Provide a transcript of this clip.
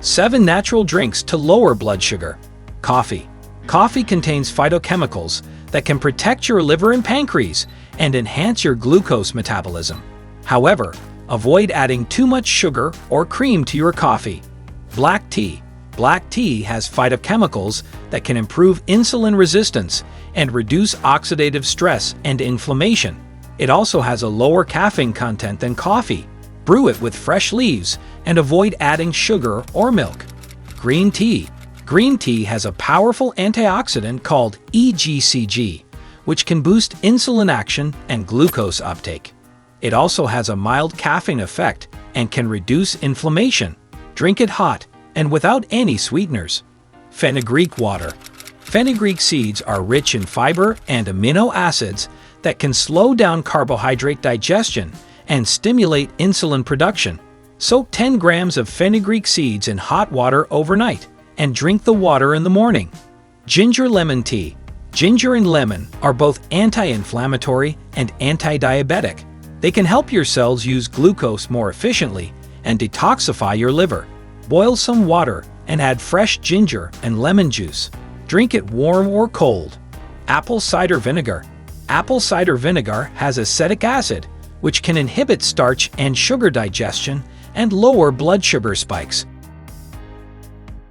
7 natural drinks to lower blood sugar. Coffee. Coffee contains phytochemicals that can protect your liver and pancreas and enhance your glucose metabolism. However, avoid adding too much sugar or cream to your coffee. Black tea. Black tea has phytochemicals that can improve insulin resistance and reduce oxidative stress and inflammation. It also has a lower caffeine content than coffee. Brew it with fresh leaves and avoid adding sugar or milk. Green tea. Green tea has a powerful antioxidant called EGCG, which can boost insulin action and glucose uptake. It also has a mild caffeine effect and can reduce inflammation. Drink it hot and without any sweeteners. Fenugreek water. Fenugreek seeds are rich in fiber and amino acids that can slow down carbohydrate digestion and stimulate insulin production. Soak 10 grams of fenugreek seeds in hot water overnight and drink the water in the morning. Ginger lemon tea. Ginger and lemon are both anti-inflammatory and anti-diabetic. They can help your cells use glucose more efficiently and detoxify your liver. Boil some water and add fresh ginger and lemon juice. Drink it warm or cold. Apple cider vinegar. Apple cider vinegar has acetic acid, which can inhibit starch and sugar digestion and lower blood sugar spikes.